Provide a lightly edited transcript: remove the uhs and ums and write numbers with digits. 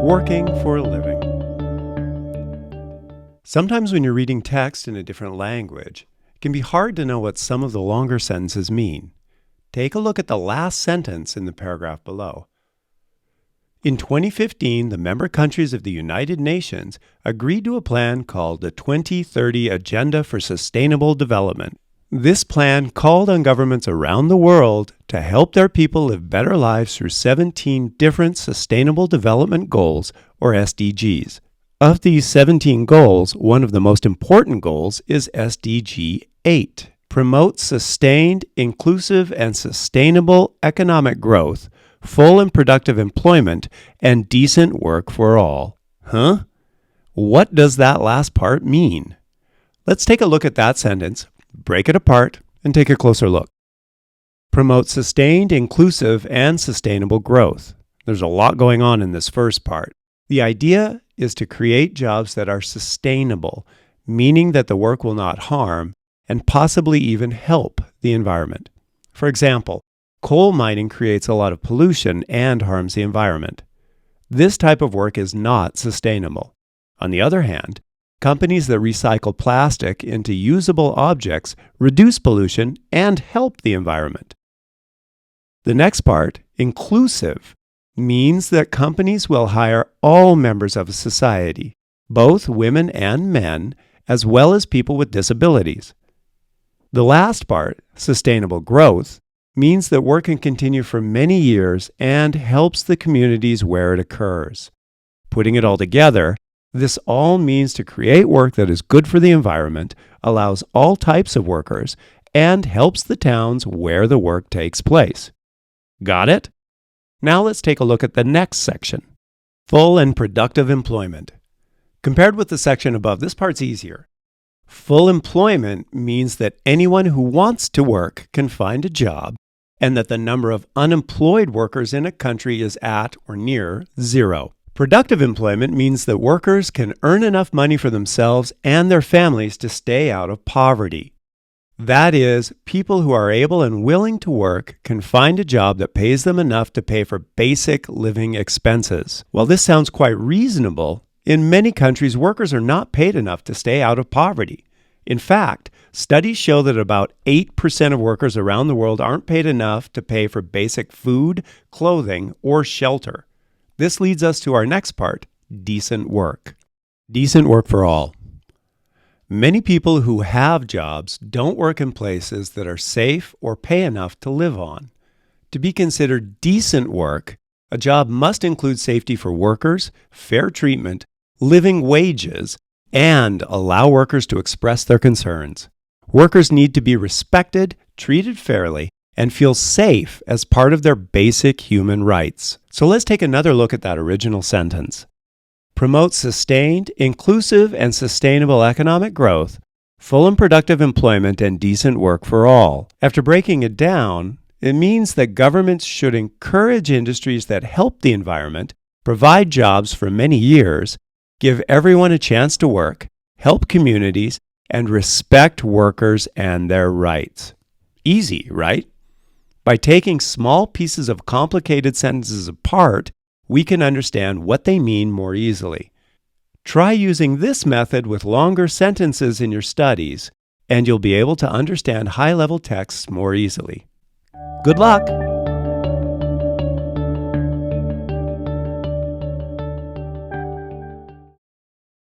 working for a living. Sometimes when you're reading text in a different language, it can be hard to know what some of the longer sentences mean. Take a look at the last sentence in the paragraph below. In 2015, the member countries of the United Nations agreed to a plan called the 2030 Agenda for Sustainable Development. This plan called on governments around the world to help their people live better lives through 17 different Sustainable Development Goals, or SDGs. Of these 17 goals, one of the most important goals is SDG 8. Promote sustained, inclusive, and sustainable economic growth, full and productive employment, and decent work for all. What does that last part mean? Let's take a look at that sentence, break it apart, and take a closer look. Promote sustained, inclusive, and sustainable growth. There's a lot going on in this first part. The idea is to create jobs that are sustainable, meaning that the work will not harm and possibly even help the environment. For example, coal mining creates a lot of pollution and harms the environment. This type of work is not sustainable. On the other hand, companies that recycle plastic into usable objects reduce pollution and help the environment. The next part, inclusive, means that companies will hire all members of a society, both women and men, as well as people with disabilities. The last part, sustainable growth, means that work can continue for many years and helps the communities where it occurs. Putting it all together, this all means to create work that is good for the environment, allows all types of workers, and helps the towns where the work takes place. Got it? Now let's take a look at the next section. Full and productive employment. Compared with the section above, this part's easier. Full employment means that anyone who wants to work can find a job, and that the number of unemployed workers in a country is at or near zero. Productive employment means that workers can earn enough money for themselves and their families to stay out of poverty. That is, people who are able and willing to work can find a job that pays them enough to pay for basic living expenses. While this sounds quite reasonable, in many countries workers are not paid enough to stay out of poverty. In fact, studies show that about 8% of workers around the world aren't paid enough to pay for basic food, clothing, or shelter. This leads us to our next part, decent work. Decent work for all. Many people who have jobs don't work in places that are safe or pay enough to live on. To be considered decent work, a job must include safety for workers, fair treatment, living wages, and allow workers to express their concerns. Workers need to be respected, treated fairly, and feel safe as part of their basic human rights. So let's take another look at that original sentence. Promote sustained, inclusive, and sustainable economic growth, full and productive employment, and decent work for all. After breaking it down, it means that governments should encourage industries that help the environment, provide jobs for many years, give everyone a chance to work, help communities, and respect workers and their rights. Easy, right? By taking small pieces of complicated sentences apart, we can understand what they mean more easily. Try using this method with longer sentences in your studies, and you'll be able to understand high-level texts more easily. Good luck!